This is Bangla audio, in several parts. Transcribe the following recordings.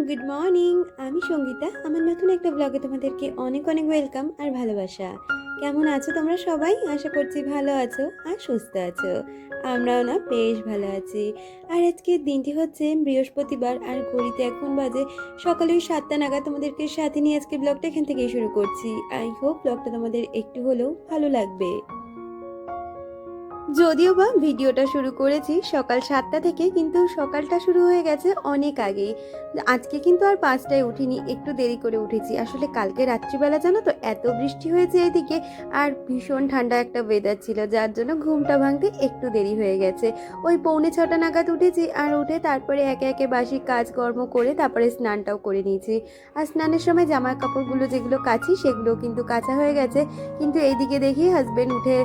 Good morning. আমি সঙ্গীতা। আমার নতুন একটা ব্লগে তোমাদেরকে অনেক অনেক ওয়েলকাম আর ভালোবাসা। কেমন আছো তোমরা সবাই? আশা করছি ভালো আছো আর সুস্থ আছো। আমরাও না বেশ ভালো আছি। আর আজকের দিনটি হচ্ছে বৃহস্পতিবার, আর ঘড়িতে এখন বাজে সকালে ওই 7টা নাগাদ। তোমাদেরকে সাথে নিয়ে আজকে ব্লগটা এখান থেকেই শুরু করছি। আই হোপ ব্লগটা তোমাদের একটু হলেও ভালো লাগবে। যদিও বা ভিডিওটা শুরু করেছি সকাল 7টা থেকে, কিন্তু সকালটা শুরু হয়ে গেছে অনেক আগেই। আজকে কিন্তু আর 5টায় উঠিনি, একটু দেরি করে উঠেছি। আসলে কালকে রাত্রিবেলা জানো তো এত বৃষ্টি হয়েছে এদিকে, আর ভীষণ ঠান্ডা একটা ওয়েদার ছিল, যার জন্য ঘুমটা ভাঙতে একটু দেরি হয়ে গেছে। ওই 6:45 নাগাদ উঠেছি, আর উঠে তারপরে একে একে বাসি কাজকর্ম করে তারপরে স্নানটাও করে নিয়েছি। আর স্নানের সময় জামা কাপড়গুলো যেগুলো কাচি সেগুলো কিন্তু কাচা হয়ে গেছে। কিন্তু এইদিকে দেখি হাজবেন্ড উঠে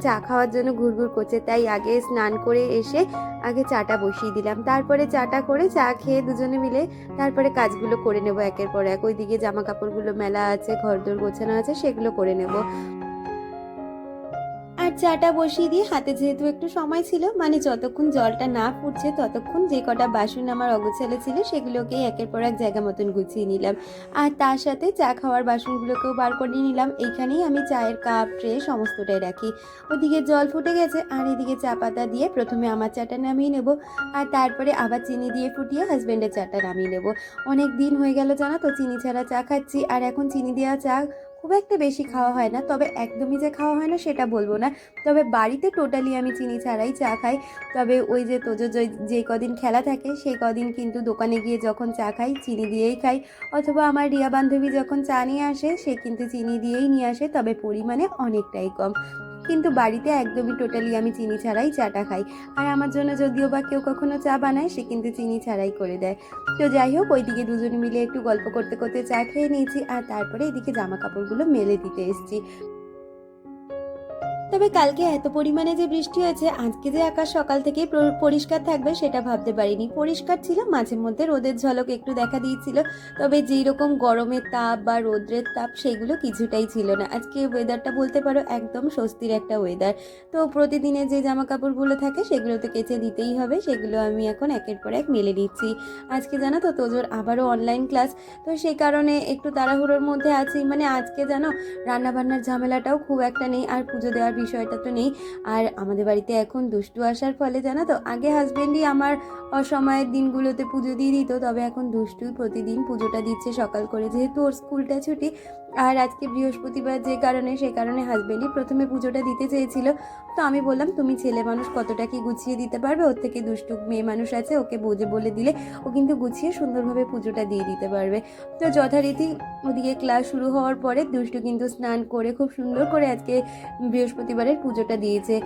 চা খাওয়ার জন্য ঘুরঘুর করছে, তাই আগে স্নান করে এসে আগে চাটা বসিয়ে দিলাম। তারপরে চাটা করে চা খেয়ে দুজনে মিলে তারপরে কাজগুলো করে নেব একের পর এক। ওইদিকে জামা কাপড়গুলো মেলা আছে, ঘরদোর গোছানো আছে, সেগুলো করে নেব। আর চাটা বসিয়ে দিয়ে হাতে যেহেতু একটু সময় ছিল, যতক্ষণ জলটা না ফুটছে ততক্ষণ যে কটা বাসন আমার অগোছালো ছিল সেগুলোকেই একের পর এক জায়গা মতন গুছিয়ে নিলাম। আর তার সাথে চা খাওয়ার বাসনগুলোকেও বার করে নিলাম। এইখানেই আমি চায়ের কাপ ট্রে সমস্তটাই রাখি। ওদিকে জল ফুটে গেছে, আর এদিকে চা পাতা দিয়ে প্রথমে আমার চাটা নামিয়ে নেব, আর তারপরে আবার চিনি দিয়ে ফুটিয়ে হাজব্যান্ডের চাটা নামিয়ে নেব। অনেক দিন হয়ে গেল জানো তো চিনি ছাড়া চা খাচ্ছি, আর এখন চিনি দেওয়া চা খুব একটা বেশি খাওয়া হয় না। তবে একদমই যে খাওয়া হয় না সেটা বলবো না, তবে বাড়িতে টোটালি আমি চিনি ছাড়াই চা খাই। তবে ওই যে তোজো যে কদিন খেলা থাকে সেই কদিন কিন্তু দোকানে গিয়ে যখন চা খাই চিনি দিয়েই খাই, অথবা আমার রিয়া বান্ধবী যখন চা নিয়ে আসে সে কিন্তু চিনি দিয়েই নিয়ে আসে, তবে পরিমাণে অনেকটাই কম। কিন্তু বাড়িতে একদমই টোটালি আমি চিনি ছাড়াই চাটা খাই। আর আমার জন্য যদিও বা কেউ কখনো চা বানায় সে কিন্তু চিনি ছাড়াই করে দেয়। তো যাই হোক, ওইদিকে দুজনে মিলে একটু গল্প করতে করতে চা খেয়ে নিয়েছি, আর তারপরে এদিকে জামা কাপড়গুলো মেলে দিতে এসেছি। তবে কালকে এত পরিমাণে যে বৃষ্টি হয়েছে, আজকে যে আকাশ সকাল থেকেই পরিষ্কার থাকবে সেটা ভাবতে পারিনি। পরিষ্কার ছিল, মাঝে মধ্যে রোদের ঝলক একটু দেখা দিয়েছিল, তবে যেই রকম গরমের তাপ বা রোদ্রের তাপ সেগুলো কিছুটাই ছিল না। আজকে ওয়েদারটা বলতে পারো একদম স্বস্তির একটা ওয়েদার। তো প্রতিদিনে যে জামা কাপড়গুলো থাকে সেগুলো তো কেচে দিতেই হবে, সেগুলো আমি এখন একের পর এক মেলে নিচ্ছি। আজকে জানো তো তোজোর আবারও অনলাইন ক্লাস, তো সেই কারণে একটু তাড়াহুড়োর মধ্যে আছি। আজকে জানো রান্নাবান্নার ঝামেলাটাও খুব একটা নেই, আর পুজো দেওয়ার বিষয়টা তো নেই। আর আমাদের বাড়িতে এখন দুষ্টু আসার ফলে জানো তো, আগে হাজবেন্ডই আমার অসময়ের দিনগুলোতে পুজো দিয়ে দিত, তবে এখন দুষ্টুই প্রতিদিন পুজোটা দিচ্ছে সকাল করে, যেহেতু ওর স্কুলটা ছুটি। আর আজকে বৃহস্পতিবার যে কারণে সে কারণে হাজবেন্ডই প্রথমে পুজোটা দিতে চেয়েছিল। তো আমি বললাম তুমি ছেলে মানুষ কতটা কি গুছিয়ে দিতে পারবে, ওর থেকে দুষ্টু মেয়ে মানুষ আছে, ওকে বোঝে বলে দিলে ও কিন্তু গুছিয়ে সুন্দরভাবে পুজোটা দিয়ে দিতে পারবে। তো যথারীতি ওদিকে ক্লাস শুরু হওয়ার পরে দুষ্টু কিন্তু স্নান করে খুব সুন্দর করে আজকে বৃহস্পতিবারের পুজোটা দিয়েছে।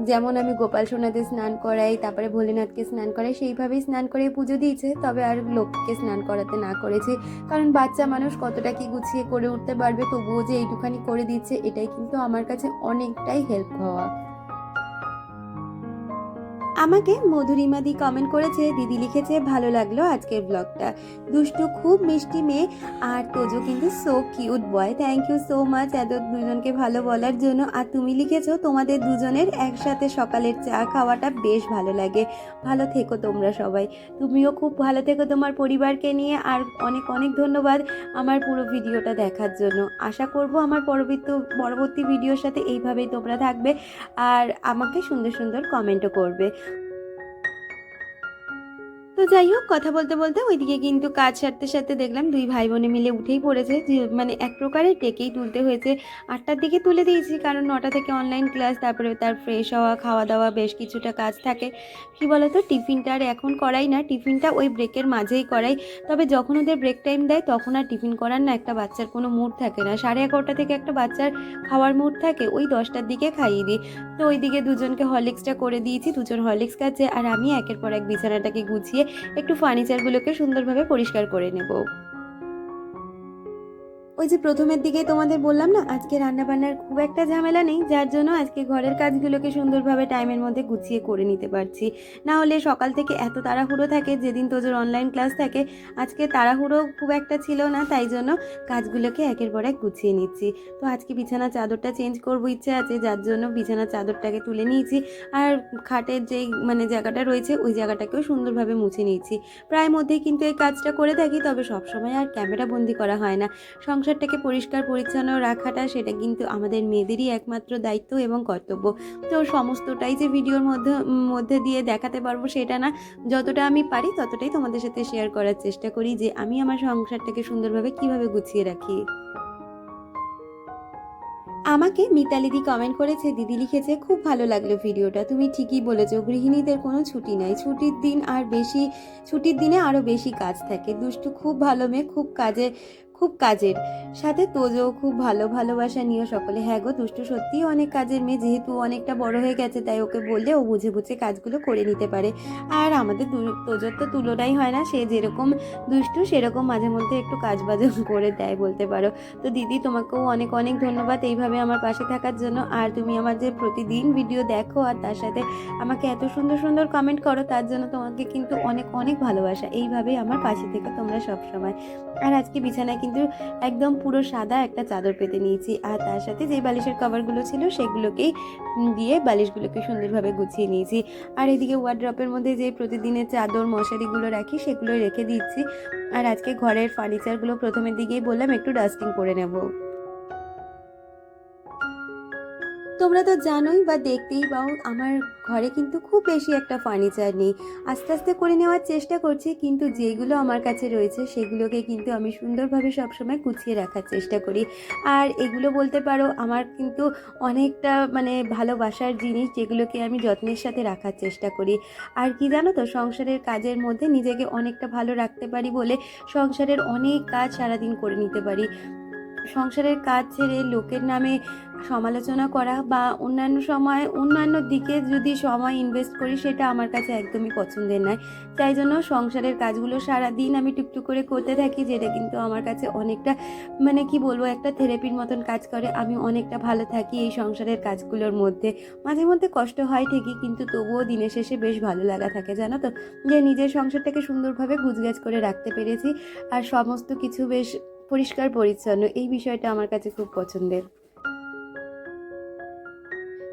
যেমন আমি গোপাল সোনাদের স্নান করাই, তারপরে ভোলেনাথকে স্নান করাই, সেইভাবেই স্নান করে পুজো দিয়েছে। তবে আর লক্ষ্মীকে স্নান করাতে না করেছি, কারণ বাচ্চা মানুষ কতটা কি গুছিয়ে করে উঠতে পারবে, তবুও যে এইটুখানি করে দিচ্ছে এটাই কিন্তু আমার কাছে অনেকটাই হেল্প হওয়া। আমাকে মধুরিমাদি কমেন্ট করেছে, দিদি লিখেছে ভালো লাগলো আজকের ব্লগটা, দুষ্টু খুব মিষ্টি মেয়ে, আর তোজো কিন্তু so cute boy. Thank you so much এত দুজনকে ভালো বলার জন্য। আর তুমি লিখেছো তোমাদের দুজনের একসাথে সকালের চা খাওয়াটা বেশ ভালো লাগে। ভালো থেকো তোমরা সবাই, তুমিও খুব ভালো থেকো তোমার পরিবারকে নিয়ে। আর অনেক অনেক ধন্যবাদ আমার পুরো ভিডিওটা দেখার জন্য। আশা করব আমার পরবর্তী ভিডিওর সাথে এইভাবেই তোমরা থাকবে, আর আমাকে সুন্দর সুন্দর কমেন্টও করবে। তো যাই হোক, কথা বলতে বলতে ওইদিকে কিন্তু কাজ সারতে সারতে দেখলাম দুই ভাই বোনে মিলে উঠেই পড়েছে, যে এক প্রকারের ডেকেই তুলতে হয়েছে। 8টার দিকে তুলে দিয়েছি, কারণ 9টা থেকে অনলাইন ক্লাস, তারপরে তার ফ্রেশ হওয়া, খাওয়া দাওয়া, বেশ কিছুটা কাজ থাকে। কি বলতো, টিফিনটা আর এখন করাই না, টিফিনটা ওই ব্রেকের মাঝেই করাই। তবে যখন ওদের ব্রেক টাইম দেয় তখন আর টিফিন করার না একটা বাচ্চার কোনো মুড থাকে না। 11:30 থেকে একটা বাচ্চার খাওয়ার মুড থাকে, ওই 10টার দিকে খাইয়ে দিই। তো ওইদিকে দুজনকে হরলিক্সটা করে দিয়েছি, দুজন হরলিক্স খাচ্ছে, আর আমি একের পর এক বিছানাটাকে গুছিয়ে একটু ফার্নিচারগুলোকে সুন্দরভাবে পরিষ্কার করে নেব। ওই যে প্রথমের দিকেই তোমাদের বললাম না, আজকে রান্নাবান্নার খুব একটা ঝামেলা নেই, যার জন্য আজকে ঘরের কাজগুলোকে সুন্দরভাবে টাইমের মধ্যে গুছিয়ে করে নিতে পারছি। না হলে সকাল থেকে এত তাড়াহুড়ো থাকে, যেদিন তোজোর অনলাইন ক্লাস থাকে আজকে তাড়াহুড়ো খুব একটা ছিল না, তাই জন্য কাজগুলোকে একের পর এক গুছিয়ে নিচ্ছি। তো আজকে বিছানার চাদরটা চেঞ্জ করবো ইচ্ছে আছে, যার জন্য বিছানার চাদরটাকে তুলে নিয়েছি, আর খাটের যেই জায়গাটা রয়েছে ওই জায়গাটাকেও সুন্দরভাবে মুছে নিয়েছি। প্রায় মধ্যেই কিন্তু এই কাজটা করে থাকি, তবে সবসময় আর ক্যামেরা বন্দি করা হয় না। সংসারটাকে পরিষ্কার পরিচ্ছন্ন রাখাটা সেটা কিন্তু আমাদের মেয়েদেরই একমাত্র দায়িত্ব এবং কর্তব্য। তো সমস্তটাই যে ভিডিওর মধ্যে দিয়ে দেখাতে পারবো সেটা না, যতটা আমি পারি ততটাই তোমাদের সাথে শেয়ার করার চেষ্টা করি যে আমি আমার সংসারটাকে সুন্দরভাবে কিভাবে গুছিয়ে রাখি। আমাকে মিতালিদি কমেন্ট করেছে, দিদি লিখেছে, খুব ভালো লাগলো ভিডিওটা, তুমি ঠিকই বলেছো, গৃহিণীদের কোনো ছুটি নাই, ছুটির দিনে আরও বেশি কাজ থাকে। দুষ্টু খুব ভালো মেয়ে, খুব কাজের, সাথে তোজো খুব ভালোবাসা নিও সকলে। হ্যাঁ গো, দুষ্টু সত্যিই অনেক কাজের মেয়ে, যেহেতু অনেকটা বড় হয়ে গেছে তাই ওকে বললে ও বুঝে বুঝে কাজগুলো করে নিতে পারে। আর আমাদের তোজোর তো তুলনাই হয় না, সে যেরকম দুষ্টু সেরকম মাঝে মধ্যে একটু কাজ বাজও করে দেয় বলতে পারো। তো দিদি, তোমাকেও অনেক অনেক ধন্যবাদ এইভাবে আমার পাশে থাকার জন্য। আর তুমি আমার যে প্রতিদিন ভিডিও দেখো আর তার সাথে আমাকে এত সুন্দর সুন্দর কমেন্ট করো, তার জন্য তোমাকে কিন্তু অনেক অনেক ভালোবাসা। এইভাবেই আমার পাশে থেকে তোমরা সব সময়। আর আজকে বিছানায় কিন্তু একদম পুরো সাদা একটা চাদর পেতে নিয়েছি, আর তার সাথে যে বালিশের কভারগুলো ছিল সেগুলোকেই দিয়ে বালিশগুলোকে সুন্দরভাবে গুছিয়ে নিয়েছি। আর এদিকে ওয়ার্ড্রপের মধ্যে যে প্রতিদিনের চাদর মশারিগুলো রাখি সেগুলো রেখে দিচ্ছি। আর আজকে ঘরের ফার্নিচারগুলো প্রথমের দিকেই বললাম একটু ডাস্টিং করে নেব। তোমরা তো জানোই বা দেখতেই পাও আমার ঘরে কিন্তু খুব বেশি একটা ফার্নিচার নেই, আস্তে আস্তে করে নেওয়ার চেষ্টা করছি, কিন্তু যেগুলো আমার কাছে রয়েছে সেগুলোকে কিন্তু আমি সুন্দরভাবে সবসময় গুছিয়ে রাখার চেষ্টা করি। আর এগুলো বলতে পারো আমার কিন্তু অনেকটা ভালোবাসার জিনিস, যেগুলোকে আমি যত্নের সাথে রাখার চেষ্টা করি। আর কি জানো তো, সংসারের কাজের মধ্যে নিজেকে অনেকটা ভালো রাখতে পারি বলে সংসারের অনেক কাজ সারাদিন করে নিতে পারি। সংসারের কাজ ছেড়ে লোকের নামে সমালোচনা করা বা অন্যান্য সময় অন্যান্য দিকে যদি সময় ইনভেস্ট করি সেটা আমার কাছে একদমই পছন্দের নয়। তাই জন্য সংসারের কাজগুলো সারা দিন আমি টুকটুক করে করতে থাকি, যেটা কিন্তু আমার কাছে অনেকটা কি বলবো, একটা থেরাপির মতন কাজ করে। আমি অনেকটা ভালো থাকি এই সংসারের কাজগুলোর মধ্যে। মাঝে মধ্যে কষ্ট হয় ঠিকই, কিন্তু তবুও দিনের শেষে বেশ ভালো লাগা থাকে, জানো তো, যে নিজের সংসারটাকে সুন্দরভাবে গুছগাছ করে রাখতে পেরেছি আর সমস্ত কিছু বেশ পরিষ্কার পরিচ্ছন্ন। এই বিষয়টা আমার কাছে খুব পছন্দের।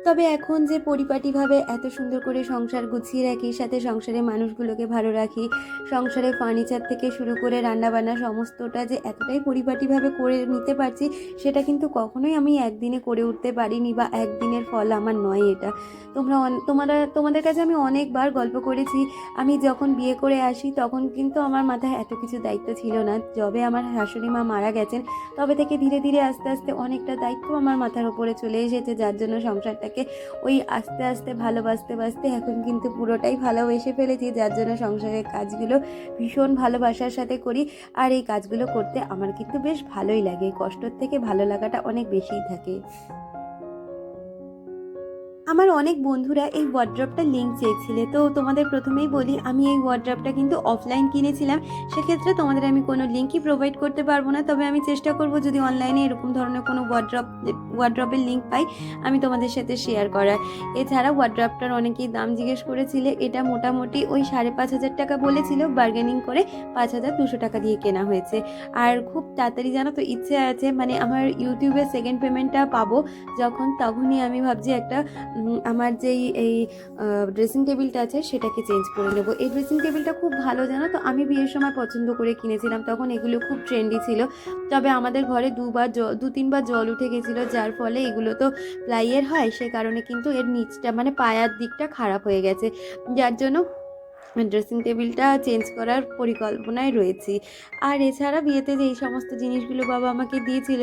তবে এখন যে পরিপাটিভাবে এত সুন্দর করে সংসার গুছিয়ে রাখি, সাথে সংসারের মানুষগুলোকে ভালো রাখি, সংসারের ফার্নিচার থেকে শুরু করে রান্নাবান্না সমস্তটা যে এতটাই পরিপাটিভাবে করে নিতে পারছি, সেটা কিন্তু কখনোই আমি একদিনে করে উঠতে পারিনি বা একদিনের ফল আমার নয় এটা। তোমাদের কাছে আমি অনেকবার গল্প করেছি, আমি যখন বিয়ে করে আসি তখন কিন্তু আমার মাথায় এত কিছু দায়িত্ব ছিল না। যবে আমার শাশুড়ি মা মারা গেছেন তবে থেকে ধীরে ধীরে আস্তে আস্তে অনেকটা দায়িত্ব আমার মাথার উপরে চলে এসেছে, যার জন্য সংসারটাকে ওই আস্তে আস্তে ভালোবাসতে এখন কিন্তু পুরোটাই ভালোবেসে ফেলেছি, যার জন্য সংসারের কাজগুলো ভীষণ ভালোবাসার সাথে করি। আর এই কাজগুলো করতে আমার কিন্তু বেশ ভালোই লাগে, কষ্টর থেকে ভালো লাগাটা অনেক বেশিই থাকে। আমার অনেক বন্ধুরা এই ওয়ার্ড্রপটার লিঙ্ক চেয়েছিলে, তো তোমাদের প্রথমেই বলি আমি এই ওয়ার্ড্রপটা কিন্তু অফলাইন কিনেছিলাম, সেক্ষেত্রে তোমাদের আমি কোনো লিঙ্কই প্রোভাইড করতে পারবো না। তবে আমি চেষ্টা করব যদি অনলাইনে এরকম ধরনের কোনো ওয়ার্ড্রপের লিঙ্ক পাই আমি তোমাদের সাথে শেয়ার করার। এছাড়া ওয়ার্ড্রপটার অনেকেই দাম জিজ্ঞেস করেছিলে, এটা মোটামুটি ওই 5,500 টাকা বলেছিল, বার্গেনিং করে 5,200 টাকা দিয়ে কেনা হয়েছে। আর খুব তাড়াতাড়ি জানো তো ইচ্ছে আছে, আমার ইউটিউবে সেকেন্ড পেমেন্টটা পাবো যখন, তখনই আমি ভাবছি একটা আমার যেই এই ড্রেসিং টেবিলটা আছে সেটাকে চেঞ্জ করে নেবো। এই ড্রেসিং টেবিলটা খুব ভালো, জানো তো, আমি বিয়ের সময় পছন্দ করে কিনেছিলাম, তখন এগুলো খুব ট্রেন্ডি ছিল। তবে আমাদের ঘরে 2-3 বার জল উঠে গেছিলো, যার ফলে এগুলো তো প্লাইয়ের হয়, সে কারণে কিন্তু এর নিচটা পায়ার দিকটা খারাপ হয়ে গেছে, যার জন্য ড্রেসিং টেবিলটা চেঞ্জ করার পরিকল্পনায় রয়েছি। আর এছাড়া বিয়েতে যে এই সমস্ত জিনিসগুলো বাবা আমাকে দিয়েছিল,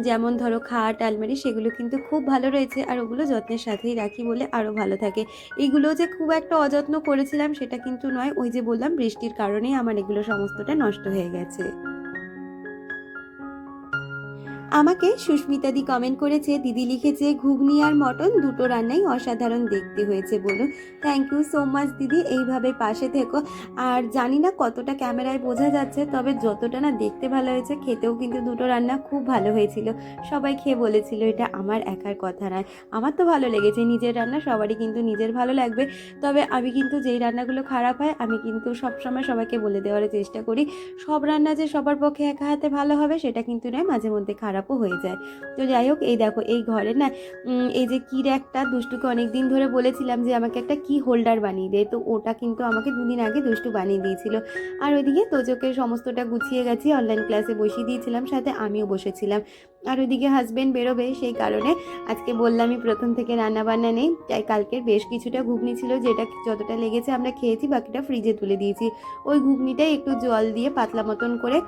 যেমন ধরো খাট, আলমারি, সেগুলো কিন্তু খুব ভালো রয়েছে, আর ওগুলো যত্নের সাথেই রাখি বলে আরও ভালো থাকে। এইগুলো যে খুব একটা অযত্ন করেছিলাম সেটা কিন্তু নয়, ওই যে বললাম বৃষ্টির কারণেই আমার এগুলো সমস্তটা নষ্ট হয়ে গেছে। আমাকে সুস্মিতাদি কমেন্ট করেছে, দিদি লিখেছে ঘুগনি আর মটন দুটো রান্নাই অসাধারণ দেখতে হয়েছে বলুন। থ্যাংক ইউ সো মাচ দিদি, এইভাবে পাশে থেকো। আর জানি না কতটা ক্যামেরায় বোঝা যাচ্ছে, তবে যতটা না দেখতে ভালো হয়েছে খেতেও কিন্তু দুটো রান্না খুব ভালো হয়েছিল। সবাই খেয়ে বলেছিল এটা আমার একার কথা নয়, আমার তো ভালো লেগেছে। নিজের রান্না সবারই কিন্তু নিজের ভালো লাগবে, তবে আমি কিন্তু যেই রান্নাগুলো খারাপ হয় আমি কিন্তু সবসময় সবাইকে বলে দেওয়ার চেষ্টা করি। সব রান্না যে সবার পক্ষে একা হাতে ভালো হবে সেটা কিন্তু নয়, মাঝে মধ্যে খারাপও হয়ে যায়। তো যাই হোক, এই দেখো এই ঘরে না এই যে কির একটা দুষ্টুকে অনেক দিন ধরে বলেছিলাম যে আমাকে একটা কি হোল্ডার বানিয়ে দে, তো ওটা কিন্তু আমাকে 2 দিন আগে দুষ্টু বানিয়ে দিয়েছিল। আর ওইদিকে তোজোকে সমস্তটা গুছিয়ে গেছি, অনলাইন ক্লাসে বসিয়ে দিয়েছিলাম, সাথে আমিও বসেছিলাম। আর ওইদিকে হাজবেন্ড বেরোবে, সেই কারণে আজকে বললামই প্রথম থেকে রান্না বান্না নেই। তাই কালকের বেশ কিছুটা ঘুগনি ছিল, যেটা যতটা লেগেছে আমরা খেয়েছি, বাকিটা ফ্রিজে তুলে দিয়েছি। ওই ঘুগনিটাই একটু জল দিয়ে পাতলা মতন করে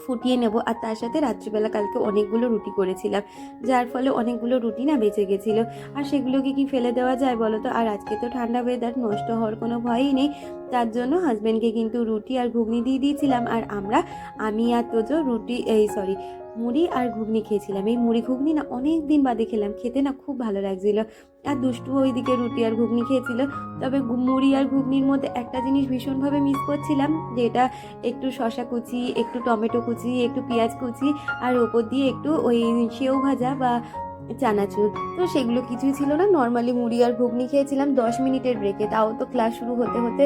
ফুটিয়ে নেব। আর তার সাথে রাত্রিবেলা কালকে অনেকগুলো রুটি করেছিলাম, যার ফলে অনেকগুলো রুটি না বেঁচে গেছিলো। আর সেগুলোকে কি ফেলে দেওয়া যায় বলো তো? আর আজকে তো ঠান্ডা ওয়েদার, নষ্ট হওয়ার কোনো ভয়ই নেই। তার জন্য হাজব্যান্ডকে কিন্তু রুটি আর ঘুগনি দিয়ে দিয়েছিলাম। আর আমি আর তোজো মুড়ি আর ঘুগনি খেয়েছিলাম। এই মুড়ি ঘুগনি না অনেক দিন বাদে খেলাম, খেতে না খুব ভালো লাগছিল। আর দুষ্টু ওইদিকে রুটি আর ঘুগনি খেয়েছিল। তবে মুড়ি আর ঘুগনির মধ্যে একটা জিনিস ভীষণভাবে মিস করছিলাম, যেটা একটু শশা কুচি, একটু টমেটো কুচি, একটু পেঁয়াজ কুচি, আর ওপর দিয়ে একটু ওই সেও ভাজা বা চানাচুর। তো সেগুলো কিছুই ছিল না, নর্মালি মুড়ি আর ঘুগনি খেয়েছিলাম 10 মিনিটের ব্রেকে। তাও তো ক্লাস শুরু হতে হতে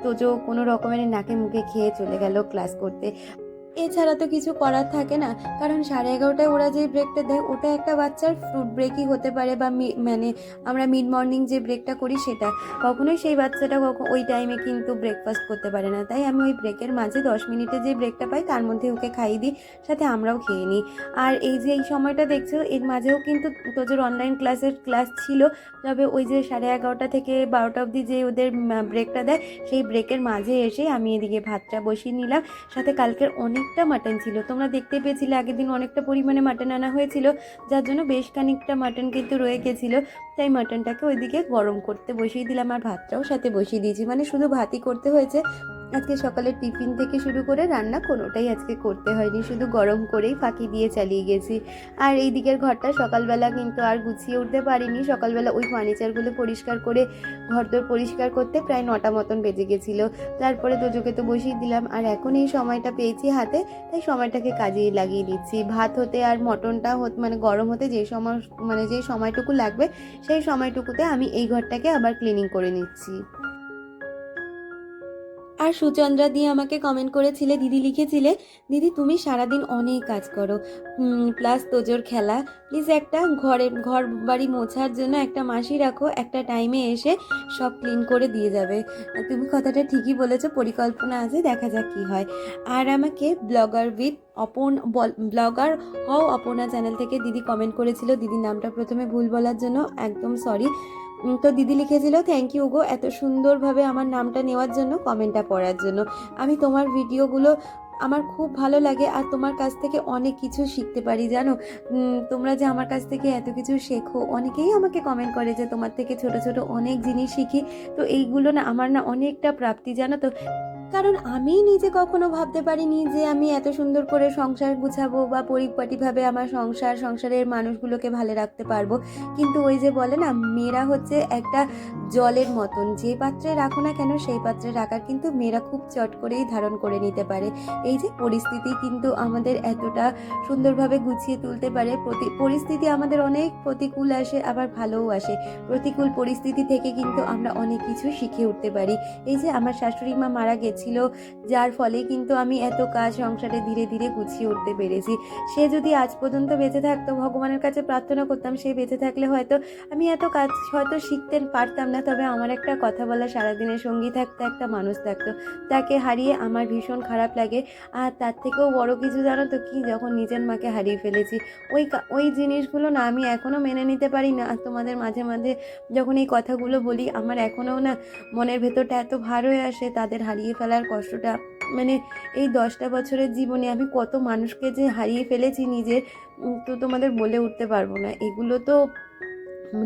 তোজো কোনো রকমের নাকে মুখে খেয়ে চলে গেল ক্লাস করতে। এছাড়া তো কিছু করার থাকে না, কারণ 11:30টায় ওরা যে ব্রেকটা দেয় ওটা একটা বাচ্চার ফ্রুট ব্রেকই হতে পারে, বা মানে আমরা মিড মর্নিং যে ব্রেকটা করি সেটা। কখনোই সেই বাচ্চাটা ওই টাইমে কিন্তু ব্রেকফাস্ট করতে পারে না। তাই আমি ওই ব্রেকের মাঝে 10 মিনিটে যে ব্রেকটা পাই তার মধ্যে ওকে খাইয়ে দিই, সাথে আমরাও খেয়ে নিই। আর এই যে এই সময়টা দেখছো, এর মাঝেও কিন্তু তোদের অনলাইন ক্লাস ছিল। তবে ওই যে 11:30 থেকে 12টা অবধি যে ওদের ব্রেকটা দেয়, সেই ব্রেকের মাঝে এসে আমি এদিকে ভাতটা বসিয়ে নিলাম। সাথে কালকের অনেকটা মাটন ছিল, তোমরা দেখতে পেয়েছিলে আগের দিন অনেকটা পরিমাণে মাটন আনা হয়েছিল, যার জন্য বেশ খানিকটা মাটন কিন্তু রয়ে গেছিলো। তাই মাটনটাকে ওইদিকে গরম করতে বসিয়ে দিলাম, আর ভাতটাও সাথে বসিয়ে দিয়েছি। মানে শুধু ভাতই করতে হয়েছে, আজকে সকালে টিফিন থেকে শুরু করে রান্না কোনোটাই আজকে করতে হয়নি, শুধু গরম করেই ফাঁকি দিয়ে চালিয়ে গেছি। আর এই দিকের ঘরটা সকালবেলা কিন্তু আর গুছিয়ে উঠতে পারিনি। সকালবেলা ওই ফার্নিচারগুলো পরিষ্কার করে ঘরদোর পরিষ্কার করতে প্রায় 9টা মতন বেজে গেছিলো। তারপরে তোজোকে তো বসিয়ে দিলাম, আর এখন এই সময়টা পেয়েছি হাতে, তাই সময়টাকে কাজেই লাগিয়ে দিচ্ছি। ভাত হতে আর মটনটা মানে গরম হতে যে সময়টুকু লাগবে, সেই সময়টুকুতে আমি এই ঘরটাকে আবার ক্লিনিং করে নিচ্ছি। আর সুচন্দ্রা দিয়ে আমাকে কমেন্ট করেছিলে, দিদি লিখেছিলে, দিদি তুমি সারাদিন অনেক কাজ করো, প্লাস তোজোর খেলা, প্লিজ একটা ঘর বাড়ি মোছার জন্য একটা মাসি রাখো, একটা টাইমে এসে সব ক্লিন করে দিয়ে যাবে। তুমি কথাটা ঠিকই বলেছো, পরিকল্পনা আছে, দেখা যাক কী হয়। আর আমাকে ব্লগার হও অপর্ণা চ্যানেল থেকে দিদি কমেন্ট করেছিল, দিদির নামটা প্রথমে ভুল বলার জন্য একদম সরি। তো দিদি লিখেছিল, থ্যাংক ইউ গো এত সুন্দরভাবে আমার নামটা নেওয়ার জন্য, কমেন্টটা পড়ার জন্য। আমি তোমার ভিডিওগুলো আমার খুব ভালো লাগে, আর তোমার কাছ থেকে অনেক কিছু শিখতে পারি জানো। তোমরা যে আমার কাছ থেকে এত কিছু শেখো, অনেকেই আমাকে কমেন্ট করে যে তোমার থেকে ছোট ছোট অনেক জিনিস শিখি। তো এইগুলো না আমার না অনেকটা প্রাপ্তি জানো তো, কারণ আমি নিজে কখনো ভাবতে পারিনি যে আমি এত সুন্দর করে সংসার গুছাবো, বা পরিপাটিভাবে আমার সংসারের মানুষগুলোকে ভালো রাখতে পারবো। কিন্তু ওই যে বলে না, মেয়েরা হচ্ছে একটা জলের মতন, যে পাত্রে রাখো না কেন সেই পাত্রে রাখার কিন্তু মেয়েরা খুব চট করেই ধারণ করে নিতে পারে। এই যে পরিস্থিতি কিন্তু আমাদের এতটা সুন্দরভাবে গুছিয়ে তুলতে পারে। পরিস্থিতি আমাদের অনেক প্রতিকূল আসে, আবার ভালোও আসে। প্রতিকূল পরিস্থিতি থেকে কিন্তু আমরা অনেক কিছু শিখে উঠতে পারি। এই যে আমার শাশুড়ি মা মারা গেছিল, যার ফলে কিন্তু আমি এত কাজ সংসারে ধীরে ধীরে গুছিয়ে উঠতে পেরেছি। সে যদি আজ পর্যন্ত বেঁচে থাকতো, ভগবানের কাছে প্রার্থনা করতাম সে বেঁচে থাকলে হয়তো আমি এত কাজ হয়তো শিখতে পারতাম না। তবে আমার একটা কথা বলা, সারাদিনের সঙ্গী থাকতো একটা মানুষ থাকতো, তাকে হারিয়ে আমার ভীষণ খারাপ লাগে। আর তার থেকেও বড় কিছু জানো তো কি, যখন নিজের মাকে হারিয়ে ফেলেছি, ওই জিনিসগুলো না আমি এখনও মেনে নিতে পারি না। আর তোমাদের মাঝে মাঝে যখন এই কথাগুলো বলি, আমার এখনও না মনের ভেতরটা এত ভার হয়ে আসে তাদের হারিয়ে ফেলার কষ্টটা। মানে এই 10টা বছরের জীবনে আমি কত মানুষকে যে হারিয়ে ফেলেছি নিজের, তো তোমাদের বলে উঠতে পারবো না। এগুলো তো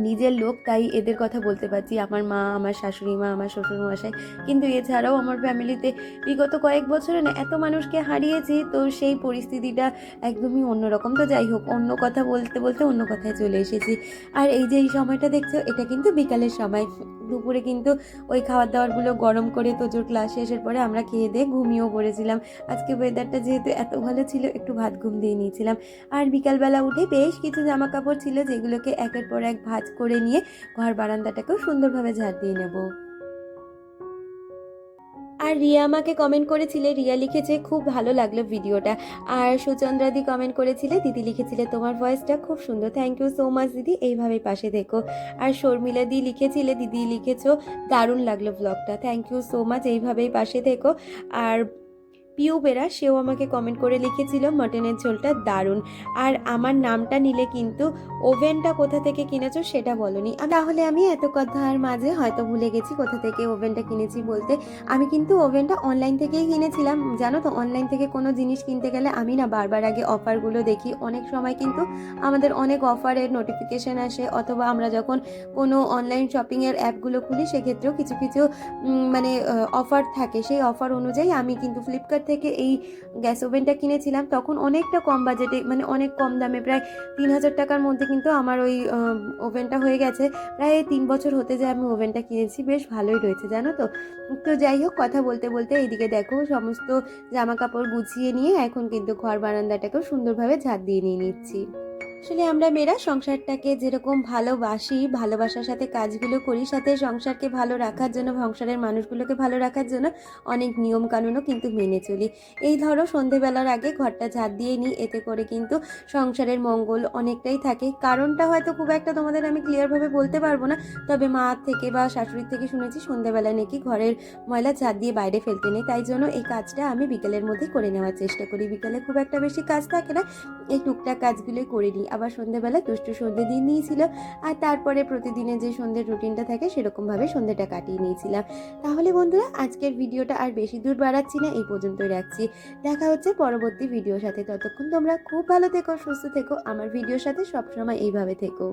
নিজের লোক, তাই এদের কথা বলতে পারছি, আমার মা, আমার শাশুড়ি মা, আমার শ্বশুরমশাই। কিন্তু এছাড়াও আমার ফ্যামিলিতে বিগত কয়েক বছরে না এত মানুষকে হারিয়েছি, তো সেই পরিস্থিতিটা একদমই অন্যরকম। তো যাই হোক, অন্য কথা বলতে বলতে অন্য কথায় চলে এসেছি। আর এই যে এই সময়টা দেখছো, এটা কিন্তু বিকালের সময়। দুপুরে কিন্তু ওই খাবার দাবারগুলো গরম করে তোজোর ক্লাস শেষের পরে আমরা খেয়ে দিয়ে ঘুমিয়েও পড়েছিলাম। আজকে ওয়েদারটা যেহেতু এত ভালো ছিল, একটু ভাত ঘুম দিয়ে নিয়েছিলাম। আর বিকালবেলা উঠে বেশ কিছু জামা কাপড় ছিল, যেগুলোকে একের পর এক ভাঁজ করে নিয়ে ঘর বারান্দাটাকেও সুন্দরভাবে ঝাড় দিয়ে নেব। আর রিয়া আমাকে কমেন্ট করেছিলে, রিয়া লিখেছে খুব ভালো লাগলো ভিডিওটা। আর সুচন্দ্রাদি কমেন্ট করেছিলে, দিদি লিখেছিলে তোমার ভয়েসটা খুব সুন্দর, থ্যাংক ইউ সো মাচ দিদি, এইভাবেই পাশে থেকো। আর শর্মিলা দি লিখেছিলে, দিদি লিখেছো দারুণ লাগলো ব্লগটা, থ্যাংক ইউ সো মাচ, এইভাবেই পাশে থেকো। আর পিউ বেরা, সেও আমাকে কমেন্ট করে লিখেছিল মটনের ঝোলটা দারুণ। আর আমার নামটা নিলে কিন্তু ওভেনটা কোথা থেকে কিনেছো সেটা বলনি। তাহলে আমি এত কথার মাঝে হয়তো ভুলে গেছি কোথা থেকে ওভেনটা কিনেছি বলতে। আমি কিন্তু ওভেনটা অনলাইন থেকেই কিনেছিলাম। জানো তো, অনলাইন থেকে কোনো জিনিস কিনতে গেলে আমি না বারবার আগে অফারগুলো দেখি। অনেক সময় কিন্তু আমাদের অনেক অফারের নোটিফিকেশান আসে, অথবা আমরা যখন কোনো অনলাইন শপিংয়ের অ্যাপগুলো খুলি সেক্ষেত্রেও কিছু কিছু মানে অফার থাকে। সেই অফার অনুযায়ী আমি কিন্তু ফ্লিপকার্ট থেকে এই গ্যাস ওভেনটা কিনেছিলাম। তখন অনেকটা কম বাজেটে, মানে অনেক কম দামে, প্রায় 3,000 টাকার মধ্যে কিন্তু আমার ওই ওভেনটা হয়ে গেছে। প্রায় 3 বছর হতে যায় আমি ওভেনটা কিনেছি, বেশ ভালোই রয়েছে জানো তো। তো যাই হোক, কথা বলতে বলতে এইদিকে দেখো সমস্ত জামা কাপড় গুছিয়ে নিয়ে এখন কিন্তু ঘর বারান্দাটাকেও সুন্দরভাবে ঝাড় দিয়ে নিয়ে নিচ্ছি। আসলে আমরা মেয়েরা সংসারটাকে যেরকম ভালোবাসি, ভালোবাসার সাথে কাজগুলো করি, সাথে সংসারকে ভালো রাখার জন্য, সংসারের মানুষগুলোকে ভালো রাখার জন্য অনেক নিয়ম কানুনও কিন্তু মেনে চলি। এই ধরো সন্ধেবেলার আগে ঘরটা ঝাড় দিয়ে নিই, এতে করে কিন্তু সংসারের মঙ্গল অনেকটাই থাকে। কারণটা হয়তো খুব একটা তোমাদের আমি ক্লিয়ারভাবে বলতে পারবো না, তবে মা থেকে বা শাশুড়ির থেকে শুনেছি সন্ধেবেলা নাকি ঘরের ময়লা ঝাড় দিয়ে বাইরে ফেলতে নেই। তাই জন্য এই কাজটা আমি বিকেলের মধ্যে করে নেওয়ার চেষ্টা করি। বিকেলে খুব একটা বেশি কাজ থাকে না, এই টুকটাক কাজগুলোই করে নিই। আবার সন্ধ্যেবেলা দুষ্টু সন্ধ্যে দিয়ে নিয়েছিল, আর তারপরে প্রতিদিনের যে সন্ধ্যের রুটিনটা থাকে সেরকমভাবে সন্ধ্যেটা কাটিয়ে নিয়েছিলাম। তাহলে বন্ধুরা, আজকের ভিডিওটা আর বেশি দূর বাড়াচ্ছি না, এই পর্যন্তই রাখছি। দেখা হচ্ছে পরবর্তী ভিডিওর সাথে। ততক্ষণ তোমরা খুব ভালো থেকো, সুস্থ থেকো, আমার ভিডিওর সাথে সবসময় এইভাবে থেকো।